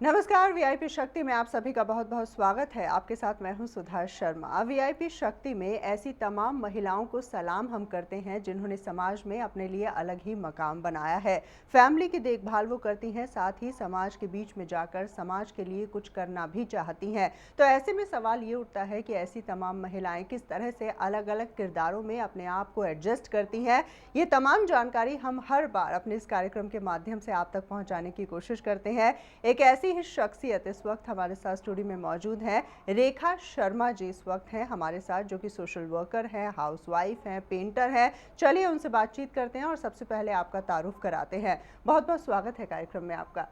नमस्कार। वीआईपी शक्ति में आप सभी का बहुत बहुत स्वागत है। आपके साथ मैं हूं सुधा शर्मा। वीआईपी शक्ति में ऐसी तमाम महिलाओं को सलाम हम करते हैं जिन्होंने समाज में अपने लिए अलग ही मकाम बनाया है। फैमिली की देखभाल वो करती हैं, साथ ही समाज के बीच में जाकर समाज के लिए कुछ करना भी चाहती हैं। तो ऐसे में सवाल ये उठता है कि ऐसी तमाम महिलाएं किस तरह से अलग अलग किरदारों में अपने आप को एडजस्ट करती हैं। ये तमाम जानकारी हम हर बार अपने इस कार्यक्रम के माध्यम से आप तक पहुँचाने की कोशिश करते हैं। एक ऐसी ही शख्सियत इस वक्त हमारे साथ स्टूडियो में मौजूद है। रेखा शर्मा जी इस वक्त हैं हमारे साथ, जो कि सोशल वर्कर हैं, हाउसवाइफ हैं, पेंटर हैं। चलिए उनसे बातचीत करते हैं और सबसे पहले आपका तारुफ कराते हैं। बहुत बहुत स्वागत है कार्यक्रम में आपका।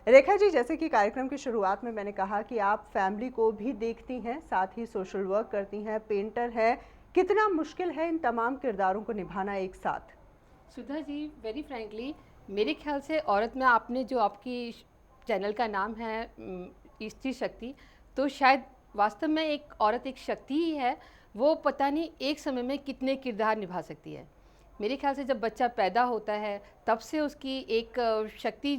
रेखा जी, जैसे कि कार्यक्रम की शुरुआत में मैंने कहा कि आप फैमिली को भी देखती हैं, साथ ही सोशल वर्क करती हैं, पेंटर हैं। कितना मुश्किल है इन तमाम किरदारों को निभाना एक साथ? सुधा जी, वेरी फ्रैंकली मेरे ख्याल से औरत में आपने जो आपकी चैनल का नाम है स्त्री शक्ति, तो शायद वास्तव में एक औरत एक शक्ति ही है। वो पता नहीं एक समय में कितने किरदार निभा सकती है। मेरे ख्याल से जब बच्चा पैदा होता है तब से उसकी एक शक्ति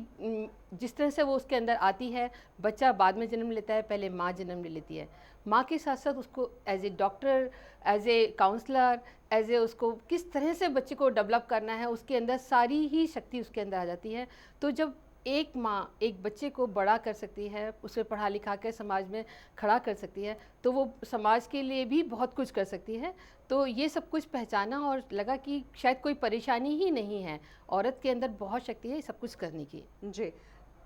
जिस तरह से वो उसके अंदर आती है। बच्चा बाद में जन्म लेता है, पहले माँ जन्म ले लेती है। माँ के साथ साथ उसको as a doctor, as a counsellor, as a उसको किस तरह से बच्चे को डेवलप करना है, उसके अंदर सारी ही शक्ति उसके अंदर आ जाती है। तो जब एक माँ एक बच्चे को बड़ा कर सकती है, उसे पढ़ा लिखा कर समाज में खड़ा कर सकती है, तो वो समाज के लिए भी बहुत कुछ कर सकती है। तो ये सब कुछ पहचाना और लगा कि शायद कोई परेशानी ही नहीं है, औरत के अंदर बहुत शक्ति है सब कुछ करने की। जी,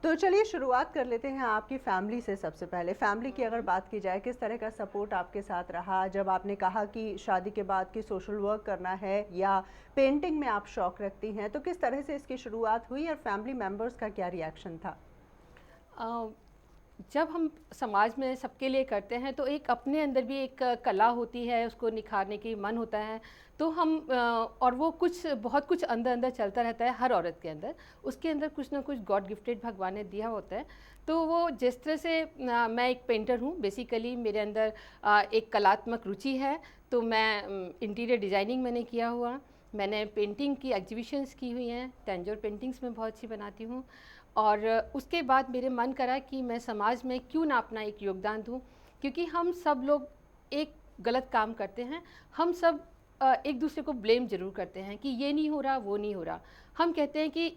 तो चलिए शुरुआत कर लेते हैं आपकी फैमिली से। सबसे पहले फैमिली की अगर बात की जाए, किस तरह का सपोर्ट आपके साथ रहा जब आपने कहा कि शादी के बाद की सोशल वर्क करना है या पेंटिंग में आप शौक रखती हैं, तो किस तरह से इसकी शुरुआत हुई और फैमिली मेंबर्स का क्या रिएक्शन था? जब हम समाज में सबके लिए करते हैं तो एक अपने अंदर भी एक कला होती है, उसको निखारने की मन होता है। तो हम और वो कुछ बहुत कुछ अंदर अंदर चलता रहता है हर औरत के अंदर। उसके अंदर कुछ ना कुछ गॉड गिफ्टेड भगवान ने दिया होता है। तो वो जिस तरह से मैं एक पेंटर हूँ, बेसिकली मेरे अंदर एक कलात्मक रुचि है। तो मैं इंटीरियर डिज़ाइनिंग मैंने किया हुआ, मैंने पेंटिंग की एग्जीबिशंस की हुई हैं, टेंजर पेंटिंग्स में बहुत अच्छी बनाती हूँ। और उसके बाद मेरे मन करा कि मैं समाज में क्यों ना अपना एक योगदान दूं, क्योंकि हम सब लोग एक गलत काम करते हैं। हम सब एक दूसरे को ब्लेम ज़रूर करते हैं कि ये नहीं हो रहा, वो नहीं हो रहा। हम कहते हैं कि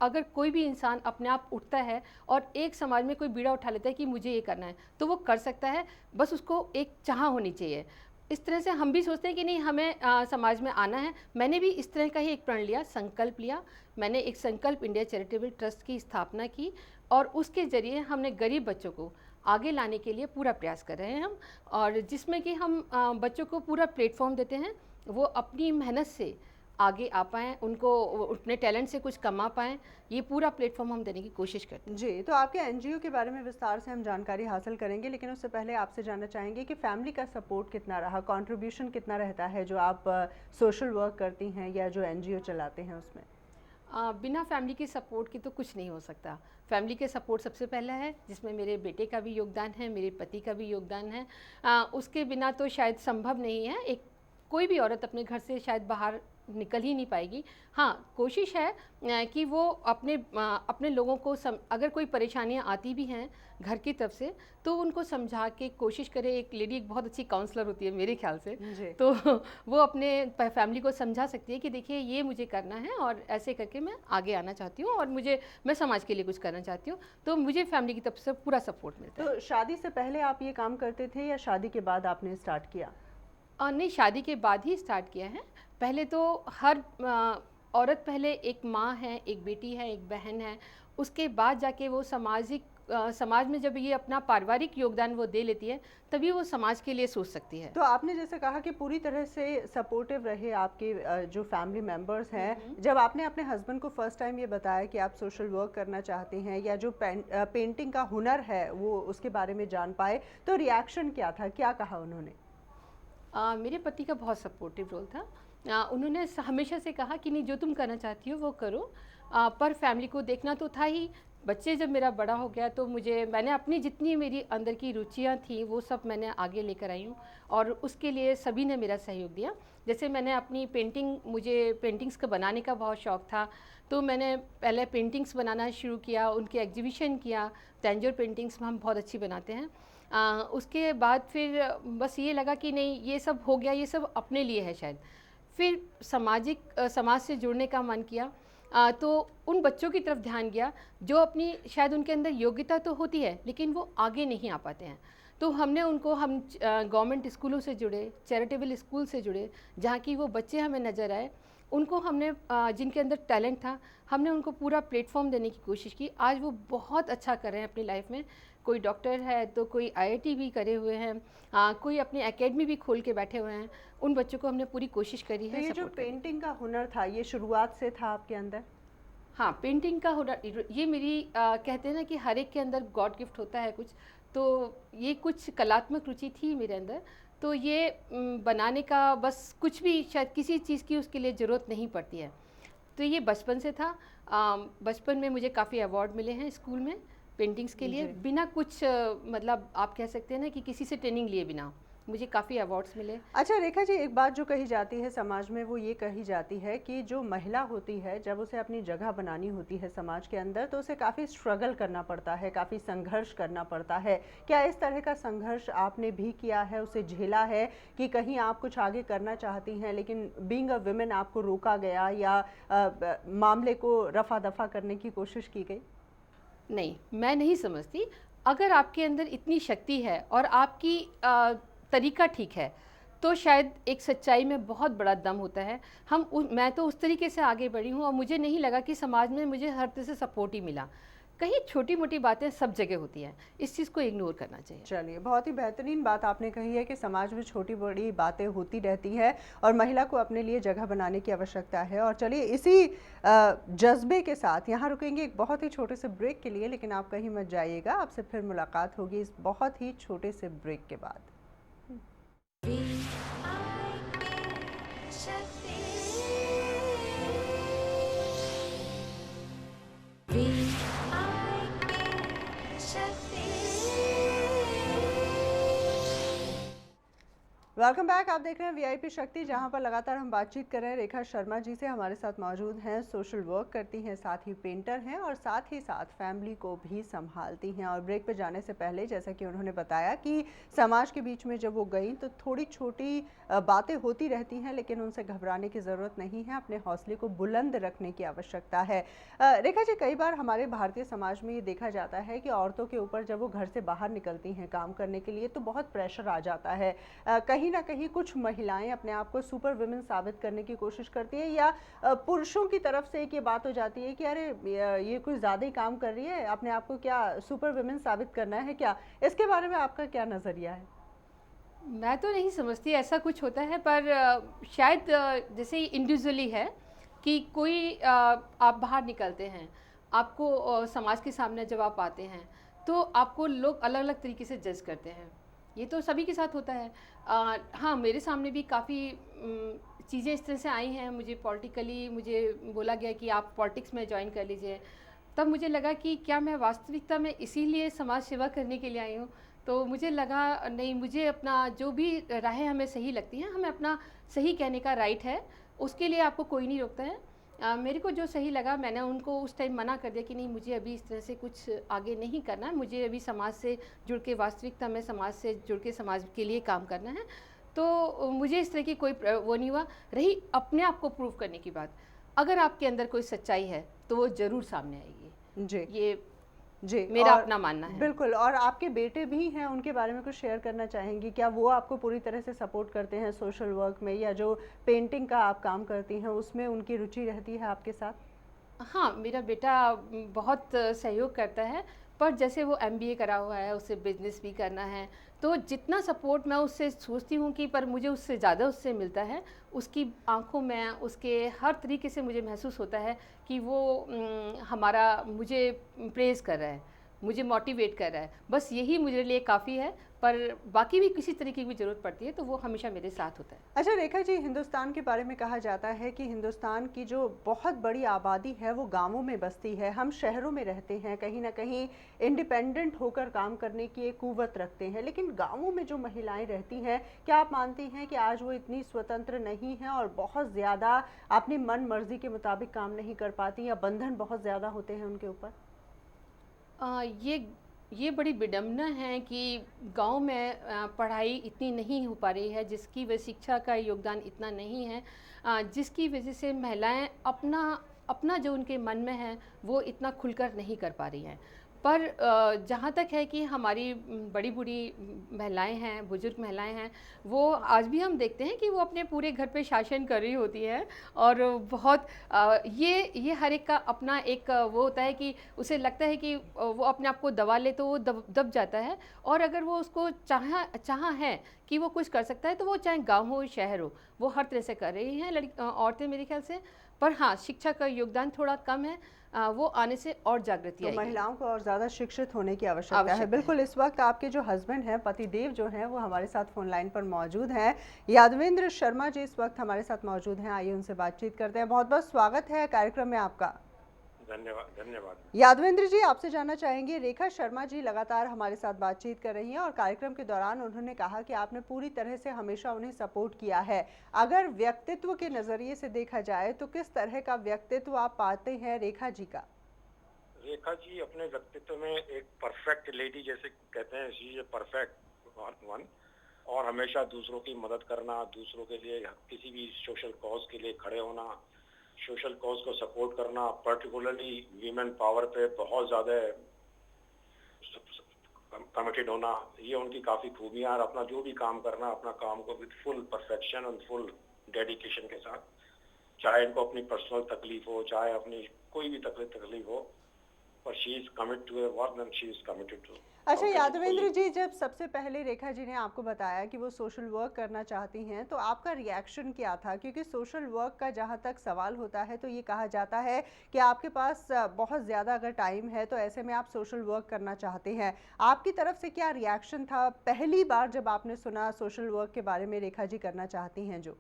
अगर कोई भी इंसान अपने आप उठता है और एक समाज में कोई बीड़ा उठा लेता है कि मुझे ये करना है, तो वो कर सकता है, बस उसको एक चाह होनी चाहिए। इस तरह से हम भी सोचते हैं कि नहीं, हमें समाज में आना है। मैंने भी इस तरह का ही एक प्रण लिया, संकल्प लिया। मैंने एक संकल्प इंडिया चैरिटेबल ट्रस्ट की स्थापना की और उसके ज़रिए हमने गरीब बच्चों को आगे लाने के लिए पूरा प्रयास कर रहे हैं हम। और जिसमें कि हम बच्चों को पूरा प्लेटफॉर्म देते हैं, वो अपनी मेहनत से आगे आ पाएँ, उनको अपने टैलेंट से कुछ कमा पाएँ। ये पूरा प्लेटफॉर्म हम देने की कोशिश करते हैं। जी, तो आपके एनजीओ के बारे में विस्तार से हम जानकारी हासिल करेंगे, लेकिन उससे पहले आपसे जानना चाहेंगे कि फैमिली का सपोर्ट कितना रहा, कंट्रीब्यूशन कितना रहता है जो आप सोशल वर्क करती हैं या जो एनजीओ चलाते हैं उसमें? बिना फैमिली के सपोर्ट के तो कुछ नहीं हो सकता। फैमिली के सपोर्ट सबसे पहला है, जिसमें मेरे बेटे का भी योगदान है, मेरे पति का भी योगदान है। उसके बिना तो शायद संभव नहीं है। एक कोई भी औरत अपने घर से शायद बाहर निकल ही नहीं पाएगी। हाँ, कोशिश है कि वो अपने लोगों को अगर कोई परेशानियाँ आती भी हैं घर की तरफ से, तो उनको समझा के कोशिश करे। एक लेडी एक बहुत अच्छी काउंसलर होती है मेरे ख्याल से, तो वो अपने फैमिली को समझा सकती है कि देखिए ये मुझे करना है और ऐसे करके मैं आगे आना चाहती हूँ और मैं समाज के लिए कुछ करना चाहती हूँ। तो मुझे फैमिली की तरफ से पूरा सपोर्ट मिलता है। तो शादी से पहले आप ये काम करते थे या शादी के बाद आपने स्टार्ट किया? नहीं, शादी के बाद ही स्टार्ट किया है। पहले तो हर औरत पहले एक माँ है, एक बेटी है, एक बहन है। उसके बाद जाके वो समाज में जब ये अपना पारिवारिक योगदान वो दे लेती है, तभी वो समाज के लिए सोच सकती है। तो आपने जैसे कहा कि पूरी तरह से सपोर्टिव रहे आपके जो फैमिली मेंबर्स हैं। जब आपने अपने हस्बैंड को फर्स्ट टाइम ये बताया कि आप सोशल वर्क करना चाहते हैं या जो पेंटिंग का हुनर है वो उसके बारे में जान पाए, तो रिएक्शन क्या था, क्या कहा उन्होंने? मेरे पति का बहुत सपोर्टिव रोल था। उन्होंने हमेशा से कहा कि नहीं, जो तुम करना चाहती हो वो करो। पर फैमिली को देखना तो था ही। बच्चे जब मेरा बड़ा हो गया तो मैंने अपनी जितनी मेरी अंदर की रुचियाँ थी वो सब मैंने आगे लेकर आई हूँ और उसके लिए सभी ने मेरा सहयोग दिया। जैसे मैंने अपनी मुझे पेंटिंग्स का बनाने का बहुत शौक़ था, तो मैंने पहले पेंटिंग्स बनाना शुरू किया, उनके एग्जीबिशन किया। तंजौर पेंटिंग्स हम बहुत अच्छी बनाते हैं। उसके बाद फिर बस ये लगा कि नहीं, ये सब हो गया, ये सब अपने लिए है शायद। फिर समाज से जुड़ने का मन किया, तो उन बच्चों की तरफ ध्यान गया जो अपनी शायद उनके अंदर योग्यता तो होती है लेकिन वो आगे नहीं आ पाते हैं। तो हम गवर्नमेंट स्कूलों से जुड़े, चैरिटेबल स्कूल से जुड़े, जहाँ की वो बच्चे हमें नज़र आए। उनको हमने जिनके अंदर टैलेंट था, हमने उनको पूरा प्लेटफॉर्म देने की कोशिश की। आज वो बहुत अच्छा कर रहे हैं अपनी लाइफ में। कोई डॉक्टर है तो कोई आईआईटी भी करे हुए हैं, कोई अपनी एकेडमी भी खोल के बैठे हुए हैं। उन बच्चों को हमने पूरी कोशिश करी तो है ये जो सपोर्ट करने की। पेंटिंग का हुनर था, ये शुरुआत से था आपके अंदर? हाँ, पेंटिंग का हुनर ये मेरी कहते हैं ना कि हर एक के अंदर गॉड गिफ्ट होता है कुछ, तो ये कुछ कलात्मक रुचि थी मेरे अंदर। तो ये बनाने का बस कुछ भी शायद किसी चीज़ की उसके लिए ज़रूरत नहीं पड़ती है। तो ये बचपन से था। बचपन में मुझे काफ़ी अवार्ड मिले हैं स्कूल में पेंटिंग्स के लिए, जी। बिना कुछ मतलब आप कह सकते हैं ना कि किसी से ट्रेनिंग लिए बिना मुझे काफ़ी अवार्ड्स मिले। अच्छा रेखा जी, एक बात जो कही जाती है समाज में, वो ये कही जाती है कि जो महिला होती है, जब उसे अपनी जगह बनानी होती है समाज के अंदर, तो उसे काफ़ी स्ट्रगल करना पड़ता है, काफ़ी संघर्ष करना पड़ता है। क्या इस तरह का संघर्ष आपने भी किया है, उसे झेला है कि कहीं आप कुछ आगे करना चाहती हैं लेकिन बीइंग अ वुमेन आपको रोका गया या मामले को रफा दफा करने की कोशिश की गई? नहीं, मैं नहीं समझती। अगर आपके अंदर इतनी शक्ति है और आपकी तरीका ठीक है, तो शायद एक सच्चाई में बहुत बड़ा दम होता है। मैं तो उस तरीके से आगे बढ़ी हूँ और मुझे नहीं लगा कि समाज में मुझे हर तरह से सपोर्ट ही मिला। कहीं छोटी-मोटी बातें सब जगह होती हैं, इस चीज़ को इग्नोर करना चाहिए। चलिए, बहुत ही बेहतरीन बात आपने कही है कि समाज में छोटी-बड़ी बातें होती रहती हैं और महिला को अपने लिए जगह बनाने की आवश्यकता है। और चलिए, इसी जज़्बे के साथ यहाँ रुकेंगे एक बहुत ही छोटे से ब्रेक के लिए, लेकिन आप कहीं मत जाइएगा। आपसे फिर मुलाकात होगी इस बहुत ही छोटे से ब्रेक के बाद। Welcome back. आप देख रहे हैं वीआईपी शक्ति, जहां पर लगातार हम बातचीत कर रहे हैं रेखा शर्मा जी से। हमारे साथ मौजूद हैं, सोशल वर्क करती हैं, साथ ही पेंटर हैं और साथ ही साथ फैमिली को भी संभालती हैं। और ब्रेक पे जाने से पहले जैसा कि उन्होंने बताया कि समाज के बीच में जब वो गई तो थोड़ी छोटी बातें होती रहती हैं, लेकिन उनसे घबराने की ज़रूरत नहीं है, अपने हौसले को बुलंद रखने की आवश्यकता है। रेखा जी, कई बार हमारे भारतीय समाज में ये देखा जाता है कि औरतों के ऊपर जब वो घर से बाहर निकलती हैं काम करने के लिए, तो बहुत प्रेशर आ जाता है। कहीं ना कहीं कुछ महिलाएं अपने आप को सुपर वुमेन साबित करने की कोशिश करती है, या पुरुषों की तरफ से एक ये बात हो जाती है कि अरे ये कुछ ज़्यादा ही काम कर रही है, अपने आप को क्या सुपर वुमेन साबित करना है क्या? इसके बारे में आपका क्या नज़रिया है? मैं तो नहीं समझती ऐसा कुछ होता है, पर शायद जैसे इंडिविजुअली है कि कोई आप बाहर निकलते हैं, आपको समाज के सामने जब आप आते हैं तो आपको लोग अलग अलग तरीके से जज करते हैं। ये तो सभी के साथ होता है। हाँ, मेरे सामने भी काफ़ी चीज़ें इस तरह से आई हैं। मुझे बोला गया कि आप पॉलिटिक्स में ज्वाइन कर लीजिए। तब मुझे लगा कि क्या मैं वास्तविकता में इसीलिए समाज सेवा करने के लिए आई हूँ? तो मुझे लगा नहीं, मुझे अपना जो भी राहें हमें सही लगती हैं, हमें अपना सही कहने का राइट है, उसके लिए आपको कोई नहीं रोकता है। मेरे को जो सही लगा मैंने उनको उस टाइम मना कर दिया कि नहीं, मुझे अभी इस तरह से कुछ आगे नहीं करना है, मुझे अभी समाज से जुड़ के वास्तविकता में समाज से जुड़ के समाज के लिए काम करना है। तो मुझे इस तरह की कोई वो नहीं हुआ। रही अपने आप को प्रूव करने की बात, अगर आपके अंदर कोई सच्चाई है तो वो ज़रूर सामने आएगी। जी ये जी, मेरा और अपना मानना है। बिल्कुल। और आपके बेटे भी हैं, उनके बारे में कुछ शेयर करना चाहेंगी? क्या वो आपको पूरी तरह से सपोर्ट करते हैं सोशल वर्क में, या जो पेंटिंग का आप काम करती हैं उसमें उनकी रुचि रहती है आपके साथ? हाँ, मेरा बेटा बहुत सहयोग करता है, पर जैसे वो एमबीए करा हुआ है, उसे बिजनेस भी करना है, तो जितना सपोर्ट मैं उससे सोचती हूँ कि पर मुझे उससे ज़्यादा उससे मिलता है। उसकी आंखों में, उसके हर तरीके से मुझे महसूस होता है कि वो मुझे प्रेज़ कर रहा है। मुझे मोटिवेट कर रहा है, बस यही मेरे लिए काफ़ी है। पर बाकी भी किसी तरीके की भी ज़रूरत पड़ती है तो वो हमेशा मेरे साथ होता है। अच्छा रेखा जी, हिंदुस्तान के बारे में कहा जाता है कि हिंदुस्तान की जो बहुत बड़ी आबादी है वो गांवों में बसती है, हम शहरों में रहते हैं, कहीं ना कहीं इंडिपेंडेंट होकर काम करने की एक कुव्वत रखते हैं, लेकिन गांवों में जो महिलाएं रहती हैं, क्या आप मानती हैं कि आज वो इतनी स्वतंत्र नहीं हैं और बहुत ज़्यादा अपनी मन मर्जी के मुताबिक काम नहीं कर पाती, या बंधन बहुत ज़्यादा होते हैं उनके ऊपर? ये बड़ी विडंबना है कि गांव में पढ़ाई इतनी नहीं हो पा रही है, जिसकी वजह शिक्षा का योगदान इतना नहीं है, जिसकी वजह से महिलाएं अपना अपना जो उनके मन में है वो इतना खुलकर नहीं कर पा रही हैं। पर जहाँ तक है कि हमारी बड़ी बूढ़ी महिलाएं हैं, बुजुर्ग महिलाएं हैं, वो आज भी हम देखते हैं कि वो अपने पूरे घर पे शासन कर रही होती हैं। और बहुत ये हर एक का अपना एक वो होता है कि उसे लगता है कि वो अपने आप को दबा ले तो वो दब जाता है। और अगर वो उसको चाहा है कि वो कुछ कर सकता है तो वो चाहे गाँव हो शहर हो, वो हर तरह से कर रही हैं औरतें मेरे ख्याल से। पर हाँ, शिक्षा का योगदान थोड़ा कम है, वो आने से और जागृति तो आएगी। महिलाओं को और ज़्यादा शिक्षित होने की आवश्यकता है। आवश्यकता है। बिल्कुल, इस वक्त आपके जो हस्बैंड हैं, पतिदेव जो हैं, वो हमारे साथ फ़ोन लाइन पर मौजूद हैं। यादवेंद्र शर्मा जी इस वक्त हमारे साथ मौजूद हैं, आइए उनसे बातचीत करते हैं। बहुत-बहुत स्वागत है कार्यक्रम में आपका। धन्यवाद धन्यवाद। यादवेंद्र जी, आपसे जानना चाहेंगे, रेखा शर्मा जी लगातार हमारे साथ बातचीत कर रही हैं और कार्यक्रम के दौरान उन्होंने कहा कि आपने पूरी तरह से हमेशा उन्हें सपोर्ट किया है। अगर व्यक्तित्व के नज़रिए से देखा जाए तो किस तरह का व्यक्तित्व आप पाते हैं रेखा जी का? रेखा जी अपने व्यक्तित्व में एक परफेक्ट लेडी जैसे कहते हैं, शी इज परफेक्ट वन। और हमेशा दूसरों की मदद करना, दूसरों के लिए किसी भी सोशल कॉज के लिए खड़े होना, सोशल कॉज को सपोर्ट करना, पर्टिकुलरली वीमेन पावर पे बहुत ज़्यादा कमिटेड होना, ये उनकी काफ़ी खूबियाँ। और अपना जो भी काम करना, अपना काम को विद फुल परफेक्शन और फुल डेडिकेशन के साथ, चाहे इनको अपनी पर्सनल तकलीफ हो, चाहे अपनी कोई भी तकलीफ हो, पर she is committed to work and she is committed to. अच्छा यादवेंद्र जी, जब सबसे पहले रेखा जी ने आपको बताया कि वो सोशल वर्क करना चाहती हैं तो आपका रिएक्शन क्या था? क्योंकि सोशल वर्क का जहाँ तक सवाल होता है तो ये कहा जाता है कि आपके पास बहुत ज़्यादा अगर टाइम है तो ऐसे में आप सोशल वर्क करना चाहते हैं। आपकी तरफ से क्या रिएक्शन था पहली बार जब आपने सुना सोशल वर्क के बारे में रेखा जी करना चाहती हैं जो?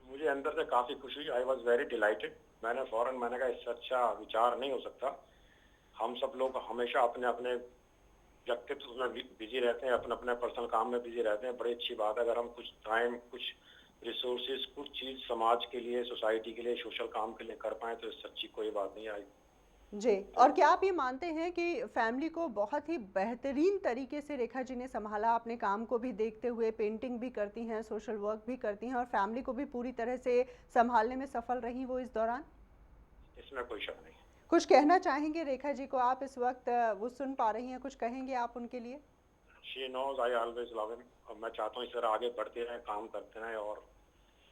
मुझे अंदर से काफ़ी खुशी, आई वॉज वेरी डिलाइटेड। मैंने कहा इससे अच्छा विचार नहीं हो सकता। हम सब लोग हमेशा अपने अपने व्यक्तित्व में बिजी रहते हैं, अपने अपने पर्सनल काम में बिजी रहते हैं। बड़ी अच्छी बात है अगर हम कुछ टाइम, कुछ रिसोर्सेज, कुछ चीज़ समाज के लिए, सोसाइटी के लिए, सोशल काम के लिए कर पाए, तो इससे अच्छी कोई बात नहीं आई। जी, और क्या आप ये मानते हैं कि फैमिली को बहुत ही बेहतरीन तरीके से रेखा जी ने संभाला, अपने काम को भी देखते हुए, पेंटिंग भी करती हैं, सोशल वर्क भी करती हैं और फैमिली को भी पूरी तरह से संभालने में सफल रही वो इस दौरान? इसमें कोई शक नहीं। कुछ कहना चाहेंगे रेखा जी को आप इस वक्त? वो सुन पा रही हैं, कुछ कहेंगे आप उनके लिए? She knows I always love him. और मैं चाहता हूँ इस तरह आगे बढ़ते रहें, काम करते रहें, और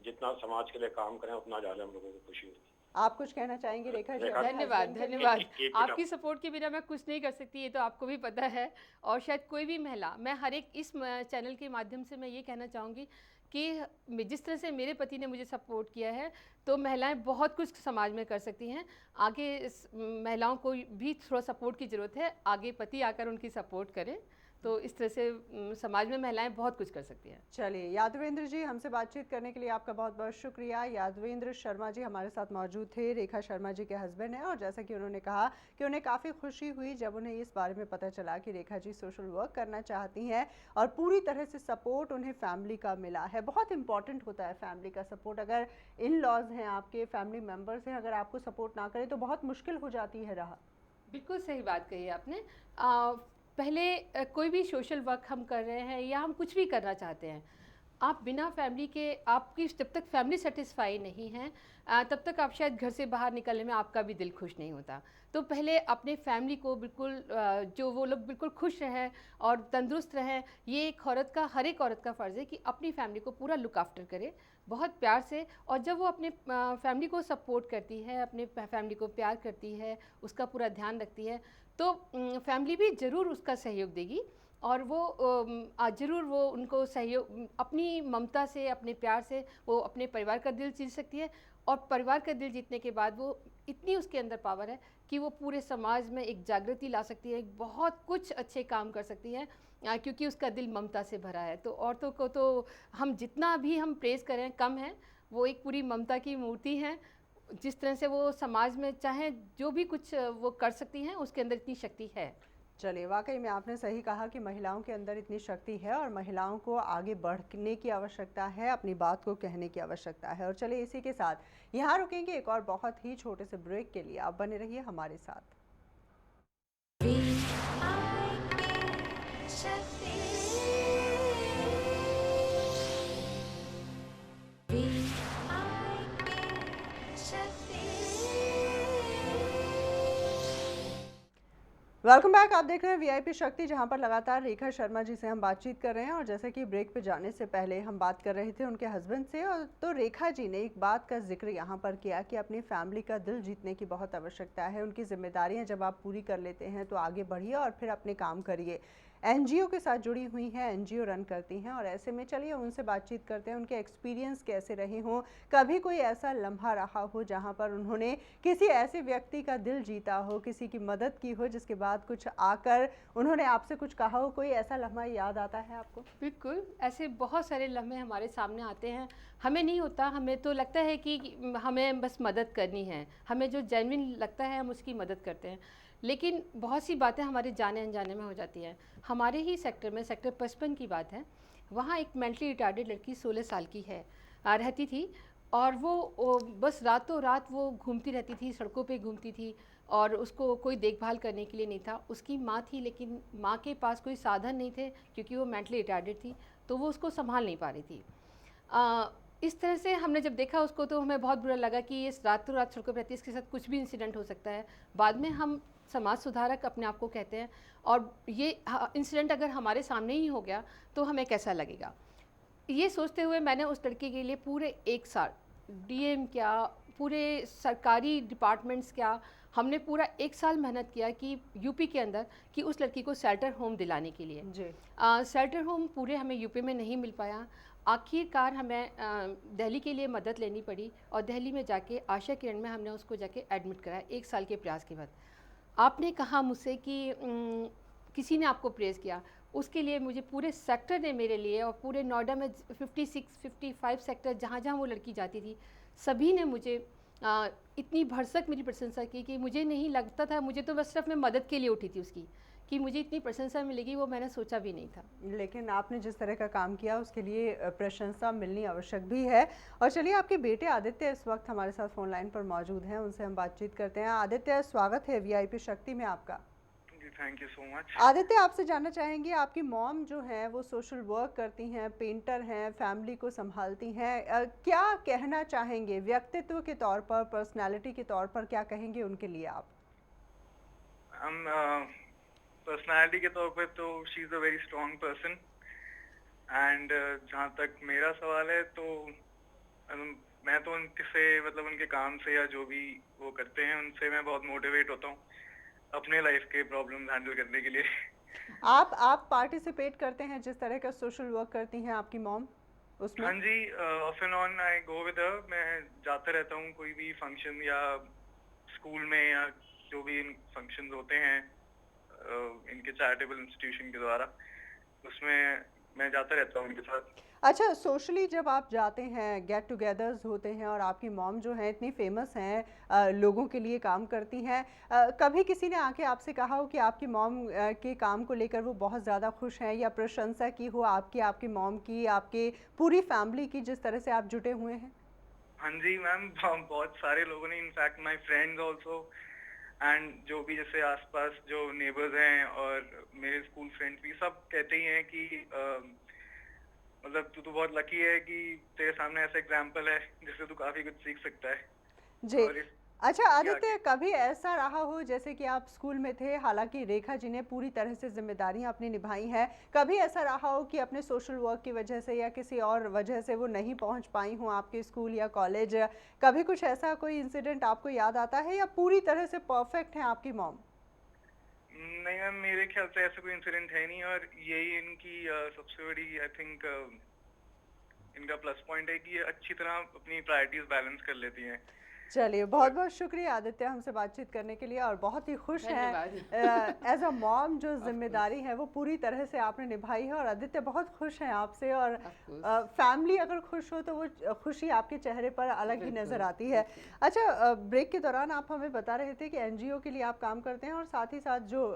जितना समाज के लिए काम करें उतना ज़्यादा हम लोगों को खुशी होगी। आप कुछ कहना चाहेंगे रेखा जी? धन्यवाद, हस्बैंड के लिए? धन्यवाद। Keep it आपकी up. सपोर्ट के बिना मैं कुछ नहीं कर सकती, ये तो आपको भी पता है। और शायद कोई भी महिला, मैं हर एक इस चैनल के माध्यम से मैं ये कहना चाहूँगी कि जिस तरह से मेरे पति ने मुझे सपोर्ट किया है, तो महिलाएं बहुत कुछ समाज में कर सकती हैं। आगे महिलाओं को भी थोड़ा सपोर्ट की ज़रूरत है, आगे पति आकर उनकी सपोर्ट करें, तो इस तरह से समाज में महिलाएं बहुत कुछ कर सकती हैं। चलिए यादवेंद्र जी, हमसे बातचीत करने के लिए आपका बहुत बहुत शुक्रिया। यादवेंद्र शर्मा जी हमारे साथ मौजूद थे, रेखा शर्मा जी के हस्बैंड हैं, और जैसा कि उन्होंने कहा कि उन्हें काफ़ी खुशी हुई जब उन्हें इस बारे में पता चला कि रेखा जी सोशल वर्क करना चाहती हैं और पूरी तरह से सपोर्ट उन्हें फैमिली का मिला है। बहुत इंपॉर्टेंट होता है फैमिली का सपोर्ट। अगर इन लॉज हैं, आपके फैमिली मेम्बर्स हैं, अगर आपको सपोर्ट ना करें तो बहुत मुश्किल हो जाती है राह। बिल्कुल सही बात कही आपने। पहले कोई भी सोशल वर्क हम कर रहे हैं या हम कुछ भी करना चाहते हैं, आप बिना फैमिली के, आपकी जब तक फैमिली सेटिस्फाई नहीं है तब तक आप शायद घर से बाहर निकलने में आपका भी दिल खुश नहीं होता। तो पहले अपने फैमिली को बिल्कुल जो वो लोग बिल्कुल खुश रहें और तंदुरुस्त रहें, ये एक औरत का, हर एक औरत का फ़र्ज़ है कि अपनी फैमिली को पूरा लुक आफ्टर करे बहुत प्यार से। और जब वो अपने फैमिली को सपोर्ट करती है, अपने फैमिली को प्यार करती है, उसका पूरा ध्यान रखती है, तो फैमिली भी ज़रूर उसका सहयोग देगी और वो ज़रूर वो उनको सहयोग अपनी ममता से, अपने प्यार से वो अपने परिवार का दिल जीत सकती है। और परिवार का दिल जीतने के बाद वो इतनी उसके अंदर पावर है कि वो पूरे समाज में एक जागृति ला सकती है, एक बहुत कुछ अच्छे काम कर सकती है, क्योंकि उसका दिल ममता से भरा है। तो औरतों को तो हम जितना भी हम प्रेज़ करें कम है, वो एक पूरी ममता की मूर्ति हैं। जिस तरह से वो समाज में चाहे जो भी कुछ वो कर सकती हैं, उसके अंदर इतनी शक्ति है। चलिए, वाकई में आपने सही कहा कि महिलाओं के अंदर इतनी शक्ति है और महिलाओं को आगे बढ़ने की आवश्यकता है, अपनी बात को कहने की आवश्यकता है। और चलिए इसी के साथ यहाँ रुकेंगे एक और बहुत ही छोटे से ब्रेक के लिए। आप बने रहिए हमारे साथ। Welcome back. आप देख रहे हैं वीआईपी शक्ति, जहां पर लगातार रेखा शर्मा जी से हम बातचीत कर रहे हैं। और जैसे कि ब्रेक पे जाने से पहले हम बात कर रहे थे उनके हस्बैंड से, और तो रेखा जी ने एक बात का जिक्र यहां पर किया कि अपनी फैमिली का दिल जीतने की बहुत आवश्यकता है। उनकी जिम्मेदारियां जब आप पूरी कर लेते हैं तो आगे बढ़िए और फिर अपने काम करिए। एनजीओ के साथ जुड़ी हुई हैं, एनजीओ रन करती हैं, और ऐसे में चलिए उनसे बातचीत करते हैं, उनके एक्सपीरियंस कैसे रहे हों, कभी कोई ऐसा लम्हा रहा हो जहां पर उन्होंने किसी ऐसे व्यक्ति का दिल जीता हो, किसी की मदद की हो, जिसके बाद कुछ आकर उन्होंने आपसे कुछ कहा हो। कोई ऐसा लम्हा याद आता है आपको? बिल्कुल, ऐसे बहुत सारे लम्हे हमारे सामने आते हैं। हमें नहीं होता, हमें तो लगता है कि हमें बस मदद करनी है, हमें जो जेन्युइन लगता है हम उसकी मदद करते हैं। लेकिन बहुत सी बातें हमारे जाने अनजाने में हो जाती हैं। हमारे ही सेक्टर में, सेक्टर 55 की बात है, वहाँ एक मेंटली रिटार्डेड लड़की 16 साल की है, रहती थी। और वो बस रातों रात वो घूमती रहती थी, सड़कों पे घूमती थी, और उसको कोई देखभाल करने के लिए नहीं था। उसकी माँ थी, लेकिन माँ के पास कोई साधन नहीं थे क्योंकि वो मेंटली रिटार्डेड थी, तो वो उसको संभाल नहीं पा रही थी। इस तरह से हमने जब देखा उसको तो हमें बहुत बुरा लगा कि इस रातों रात सड़कों पर रहती है, इसके साथ कुछ भी इंसिडेंट हो सकता है। बाद में हम समाज सुधारक अपने आप को कहते हैं, और ये इंसिडेंट अगर हमारे सामने ही हो गया तो हमें कैसा लगेगा। ये सोचते हुए मैंने उस लड़की के लिए पूरे 1 साल डीएम क्या, पूरे सरकारी डिपार्टमेंट्स क्या, हमने पूरा 1 साल मेहनत किया कि यूपी के अंदर कि उस लड़की को शेल्टर होम दिलाने के लिए। जी। शेल्टर होम पूरे हमें यूपी में नहीं मिल पाया। आखिरकार हमें दिल्ली के लिए मदद लेनी पड़ी, और दिल्ली में जाके आशा किरण में हमने उसको जाके एडमिट कराया 1 साल के प्रयास के बाद। आपने कहा मुझसे कि किसी ने आपको प्रेज़ किया, उसके लिए मुझे पूरे सेक्टर ने मेरे लिए, और पूरे नोएडा में 56-55 सेक्टर जहाँ जहाँ वो लड़की जाती थी, सभी ने मुझे इतनी भरसक मेरी प्रशंसा की कि मुझे नहीं लगता था, मुझे तो बस सिर्फ मैं मदद के लिए उठी थी उसकी, कि मुझे इतनी प्रशंसा मिलेगी वो मैंने सोचा भी नहीं था। लेकिन आपने जिस तरह का काम किया उसके लिए प्रशंसा मिलनी आवश्यक भी है। और चलिए, आपके बेटे आदित्य इस वक्त हमारे साथ फोन लाइन पर मौजूद हैं, उनसे हम बातचीत करते हैं। आदित्य, स्वागत है वीआईपी शक्ति में आपका। Thank you so much. Aditya, आपसे जानना चाहेंगे, आपकी मॉम जो है वो सोशल वर्क करती हैं, पेंटर हैं, फैमिली को संभालती हैं, क्या कहना चाहेंगे व्यक्तित्व के तौर पर, पर्सनालिटी के तौर पर, क्या कहेंगे उनके लिए आप? हम पर्सनालिटी के तौर पर तो she is a very strong person, and जहाँ तक मेरा सवाल है तो मैं तो उनसे, मतलब उनके काम से या जो भी वो करते हैं उनसे मैं बहुत मोटिवेट होता हूँ अपने लाइफ के प्रॉब्लम हैंडल करने के लिए। आप पार्टिसिपेट करते हैं जिस तरह का सोशल वर्क करती हैं आपकी मॉम उसमें? हाँ जी, off and on I go with her. मैं जाता रहता हूँ कोई भी फंक्शन या स्कूल में या जो भी फंक्शंस होते हैं इनके चैरिटेबल इंस्टीट्यूशन के द्वारा, उसमें मैं जाता रहता हूँ उनके साथ। अच्छा, सोशली जब आप जाते हैं, गेट टुगेदर्स होते हैं, और आपकी मॉम जो है इतनी फेमस हैं, लोगों के लिए काम करती हैं, कभी किसी ने आके आपसे कहा हो कि आपकी मॉम के काम को लेकर वो बहुत ज़्यादा खुश हैं, या प्रशंसा की हो आपकी मॉम की, आपके पूरी फैमिली की, जिस तरह से आप जुटे हुए हैं? हाँ जी मैम, बहुत सारे लोगों ने, in fact my friends also, and जो भी जैसे आसपास जो नेबर्स हैं और मेरे स्कूल फ्रेंड्स भी सब कहते ही हैं कि मतलब तू तो बहुत लकी है कि तेरे सामने ऐसा एग्जाम्पल है जिससे तू काफी कुछ सीख सकता है। जी। और अच्छा आदित्य, कभी ऐसा रहा हो जैसे कि आप स्कूल में थे, हालांकि रेखा जी ने पूरी तरह से जिम्मेदारियां अपनी निभाई हैं, कभी ऐसा रहा हो कि अपने सोशल वर्क की वजह से या किसी और वजह से वो नहीं पहुंच पाई हों आपके स्कूल या कॉलेज, कभी कुछ ऐसा कोई इंसिडेंट आपको याद आता है, या पूरी तरह से परफेक्ट है आपकी मॉम? नहीं मैम, मेरे ख्याल से ऐसा कोई इंसिडेंट है नहीं, और यही इनकी सबसे बड़ी आई थिंक इनका प्लस पॉइंट है कि ये अच्छी तरह अपनी प्रायोरिटीज बैलेंस कर लेती हैं। चलिए, बहुत बहुत शुक्रिया आदित्य हमसे बातचीत करने के लिए, और बहुत ही खुश हैं धन्यवाद। एज अ मॉम जो जिम्मेदारी है वो पूरी तरह से आपने निभाई है, और आदित्य बहुत खुश हैं आपसे, और फैमिली अगर खुश हो तो वो खुशी आपके चेहरे पर अलग ही नज़र आती है। अच्छा, ब्रेक के दौरान आप हमें बता रहे थे कि एनजीओ के लिए आप काम करते हैं, और साथ ही साथ जो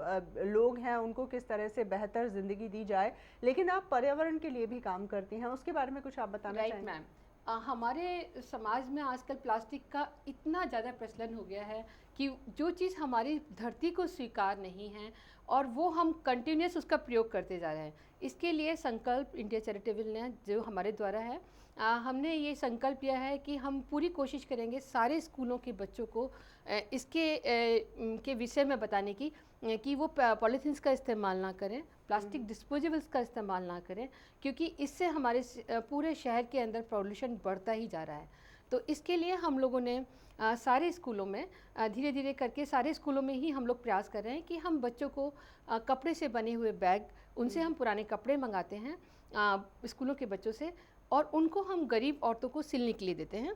लोग हैं उनको किस तरह से बेहतर ज़िंदगी दी जाए, लेकिन आप पर्यावरण के लिए भी काम करती हैं, उसके बारे में कुछ आप बताना राइट चाहेंगे? मैम, हमारे समाज में आजकल प्लास्टिक का इतना ज़्यादा प्रचलन हो गया है कि जो चीज़ हमारी धरती को स्वीकार नहीं है और वो हम कंटिन्यूस उसका प्रयोग करते जा रहे हैं। इसके लिए संकल्प इंडिया चैरिटेबल ने जो हमारे द्वारा है, हमने ये संकल्प लिया है कि हम पूरी कोशिश करेंगे सारे स्कूलों के बच्चों को के विषय में बताने की कि वो पॉलीथीन्स का इस्तेमाल ना करें, प्लास्टिक डिस्पोजेबल्स का इस्तेमाल ना करें, क्योंकि इससे हमारे पूरे शहर के अंदर पॉल्यूशन बढ़ता ही जा रहा है। तो इसके लिए हम लोगों ने सारे स्कूलों में धीरे धीरे करके सारे स्कूलों में ही हम लोग प्रयास कर रहे हैं कि हम बच्चों को कपड़े से बने हुए बैग, उनसे हम पुराने कपड़े मंगाते हैं स्कूलों के बच्चों से, और उनको हम गरीब औरतों को सिलने के लिए देते हैं,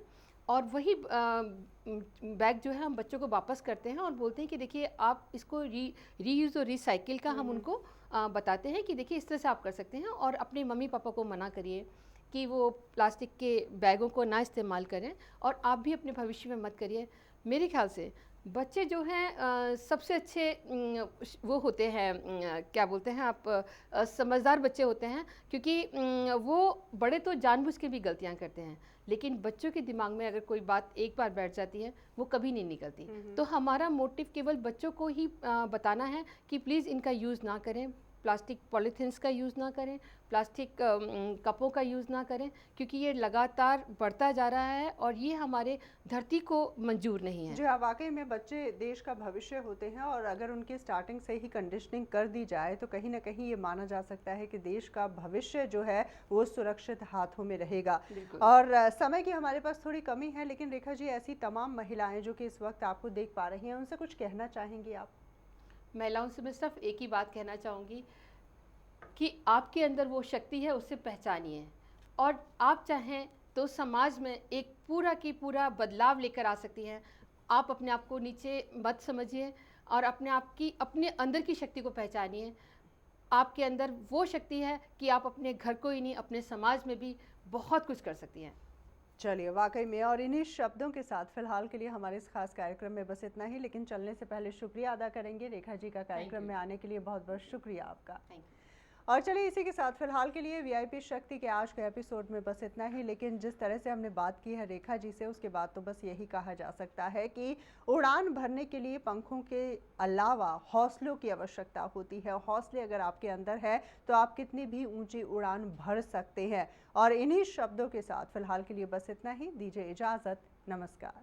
और वही बैग जो है हम बच्चों को वापस करते हैं और बोलते हैं कि देखिए आप इसको रीयूज़ और रिसाइकिल का हम उनको बताते हैं कि देखिए इस तरह से आप कर सकते हैं, और अपने मम्मी पापा को मना करिए कि वो प्लास्टिक के बैगों को ना इस्तेमाल करें, और आप भी अपने भविष्य में मत करिए। मेरे ख्याल से बच्चे जो हैं सबसे अच्छे वो होते हैं, क्या बोलते हैं आप, समझदार बच्चे होते हैं, क्योंकि वो बड़े तो जानबूझ के भी गलतियां करते हैं, लेकिन बच्चों के दिमाग में अगर कोई बात एक बार बैठ जाती है वो कभी नहीं निकलती। तो हमारा मोटिव केवल बच्चों को ही बताना है कि प्लीज़ इनका यूज़ ना करें, प्लास्टिक पॉलीथीन्स का यूज़ ना करें, प्लास्टिक कपों का यूज़ ना करें, क्योंकि ये लगातार बढ़ता जा रहा है और ये हमारे धरती को मंजूर नहीं है। जी हाँ, वाकई में बच्चे देश का भविष्य होते हैं, और अगर उनकी स्टार्टिंग से ही कंडीशनिंग कर दी जाए तो कहीं ना कहीं ये माना जा सकता है कि देश का भविष्य जो है वो सुरक्षित हाथों में रहेगा। और समय की हमारे पास थोड़ी कमी है, लेकिन रेखा जी, ऐसी तमाम महिलाएं जो कि इस वक्त आपको देख पा रही हैं, उनसे कुछ कहना चाहेंगी आप? महिलाओं से मैं सिर्फ एक ही बात कहना चाहूँगी कि आपके अंदर वो शक्ति है, उससे पहचानिए, और आप चाहें तो समाज में एक पूरा की पूरा बदलाव लेकर आ सकती हैं। आप अपने आप को नीचे मत समझिए और अपने अंदर की शक्ति को पहचानिए। आपके अंदर वो शक्ति है कि आप अपने घर को ही नहीं, अपने समाज में भी बहुत कुछ कर सकती हैं। चलिए, वाकई में, और इन्हीं शब्दों के साथ फिलहाल के लिए हमारे इस खास कार्यक्रम में बस इतना ही, लेकिन चलने से पहले शुक्रिया अदा करेंगे रेखा जी का कार्यक्रम में आने के लिए। बहुत बहुत शुक्रिया आपका। और चलिए, इसी के साथ फिलहाल के लिए वीआईपी शक्ति के आज के एपिसोड में बस इतना ही, लेकिन जिस तरह से हमने बात की है रेखा जी से, उसके बाद तो बस यही कहा जा सकता है कि उड़ान भरने के लिए पंखों के अलावा हौसलों की आवश्यकता होती है। हौसले अगर आपके अंदर है तो आप कितनी भी ऊंची उड़ान भर सकते हैं। और इन्हीं शब्दों के साथ फिलहाल के लिए बस इतना ही, दीजिए इजाज़त, नमस्कार।